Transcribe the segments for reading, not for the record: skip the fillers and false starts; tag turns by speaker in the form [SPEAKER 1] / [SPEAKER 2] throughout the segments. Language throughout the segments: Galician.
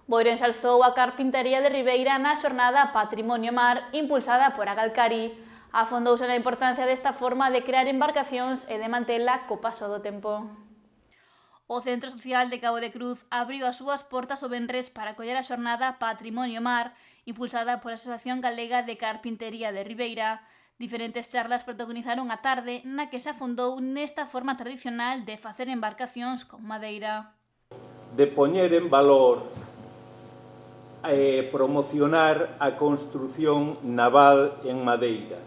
[SPEAKER 1] Boiro ensalzou a carpintaría de Ribeira na xornada Patrimonio Mar impulsada por Agalcari. Afondouse na importancia desta forma de crear embarcacións e de mantela co paso do tempo. O Centro Social de Cabo de Cruz abriu as súas portas o venres para acoller a xornada Patrimonio Mar impulsada pola Asociación Galega de Carpintería de Ribeira. Diferentes charlas protagonizaron a tarde na que se afondou nesta forma tradicional de facer embarcacións con madeira.
[SPEAKER 2] De poñer en valor e promocionar a construción naval en madeira.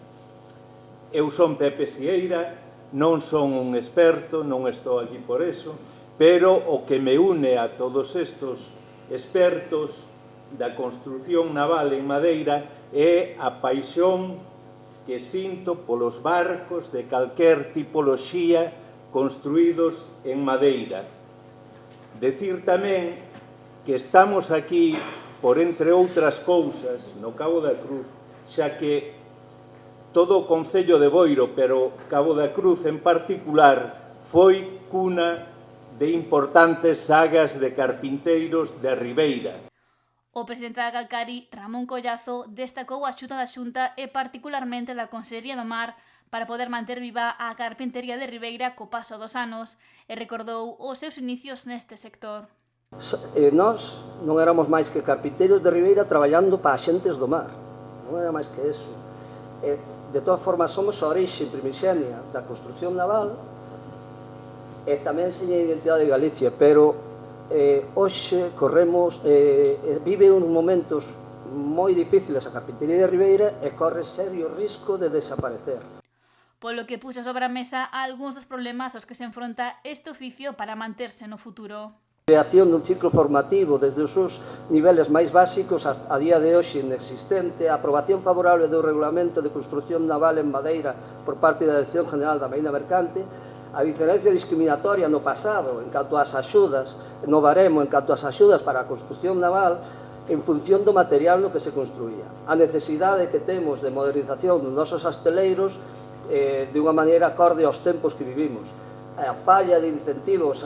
[SPEAKER 2] Eu son Pepe Sieira, non son un experto, non estou aquí por eso, pero o que me une a todos estos expertos da construción naval en madeira é a paixón que sinto polos barcos de calquer tipoloxía construídos en madeira. Decir tamén que estamos aquí por, entre outras cousas, no Cabo da Cruz, xa que todo o concello de Boiro, pero Cabo da Cruz en particular, foi cuna de importantes sagas de carpinteiros de Ribeira.
[SPEAKER 1] O presidente da Agalcari, Ramón Collazo, destacou a axuda da Xunta e particularmente da Consellería do Mar para poder manter viva a carpintería de Ribeira co paso dos anos e recordou os seus inicios neste sector.
[SPEAKER 3] Nós non éramos máis que carpinteiros de Ribeira traballando para xentes do mar, non era máis que eso. De todas formas, somos a orixe primixenia da construción naval e tamén seña a identidade de Galicia, pero hoxe corremos, vive uns momentos moi difíciles a carpintería de Ribeira e corre serio risco de desaparecer.
[SPEAKER 1] Polo que puxo sobre a mesa algúns dos problemas aos que se enfronta este oficio para manterse no futuro.
[SPEAKER 3] Creación dun ciclo formativo desde os seus niveles máis básicos a día de hoxe inexistente, a aprobación favorable do Regulamento de Construción Naval en Madeira por parte da Dirección General da Marina Mercante, a diferencia discriminatoria no pasado en canto ás axudas, no baremo en canto ás axudas para a construción naval en función do material no que se construía. A necesidade que temos de modernización dos nosos asteleiros de unha maneira acorde aos tempos que vivimos. A falla de incentivos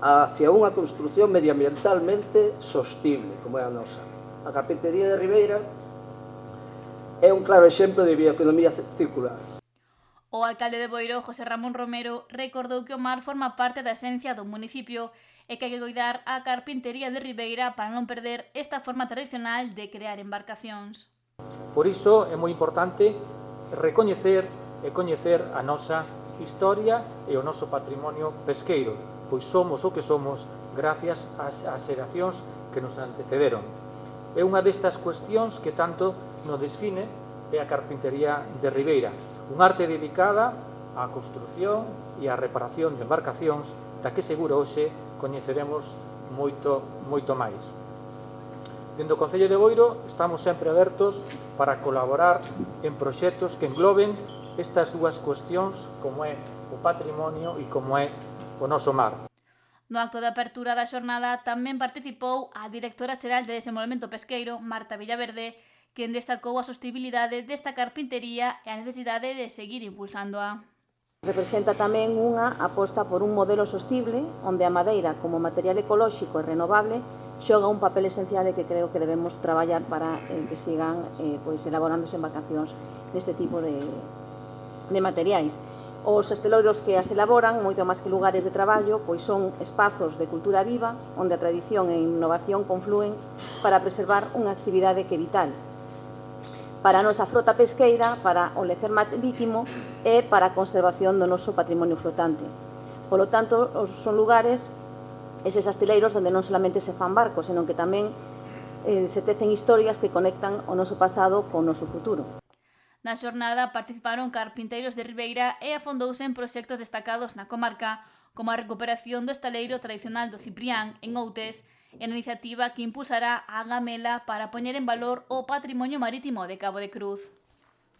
[SPEAKER 3] hacia unha construción medioambientalmente sostible, como é a nosa. A carpintería de Ribeira é un claro exemplo de bioeconomía circular.
[SPEAKER 1] O alcalde de Boiro, José Ramón Romero, recordou que o mar forma parte da esencia do municipio e que hai que coidar a carpintería de Ribeira para non perder esta forma tradicional de crear embarcacións.
[SPEAKER 4] Por iso é moi importante recoñecer e coñecer a nosa historia e o noso patrimonio pesqueiro, pois somos o que somos gracias ás xeracións que nos antecederon. É unha destas cuestións que tanto nos define é a carpintería de Ribeira, unha arte dedicada á construción e á reparación de embarcacións da que seguro hoxe coñeceremos moito máis. Dende o Concello de Boiro estamos sempre abertos para colaborar en proxectos que engloben estas dúas cuestións como é o patrimonio e como é o noso mar.
[SPEAKER 1] No acto de apertura da xornada tamén participou a directora xeral de Desenvolvemento Pesqueiro, Marta Villaverde, quen destacou a sostibilidade desta carpintería e a necesidade de seguir impulsándoa.
[SPEAKER 5] Representa tamén unha aposta por un modelo sostible onde a madeira como material ecolóxico e renovable xoga un papel esencial e que creo que debemos traballar para que sigan elaborándose embarcacións deste tipo de materiais. Os esteloiros que as elaboran, moito máis que lugares de traballo, pois son espazos de cultura viva onde a tradición e a innovación conflúen para preservar unha actividade que é vital para a nosa frota pesqueira, para o lecer marítimo e para a conservación do noso patrimonio flotante. Polo tanto, son lugares, eses asteleiros, onde non solamente se fan barcos, senón que tamén se tecen historias que conectan o noso pasado co noso futuro.
[SPEAKER 1] Na xornada participaron carpinteiros de Ribeira e afondouse en proxectos destacados na comarca, como a recuperación do estaleiro tradicional do Ciprián, en Outes, e a iniciativa que impulsará a Gamela para poñer en valor o patrimonio marítimo de Cabo de Cruz.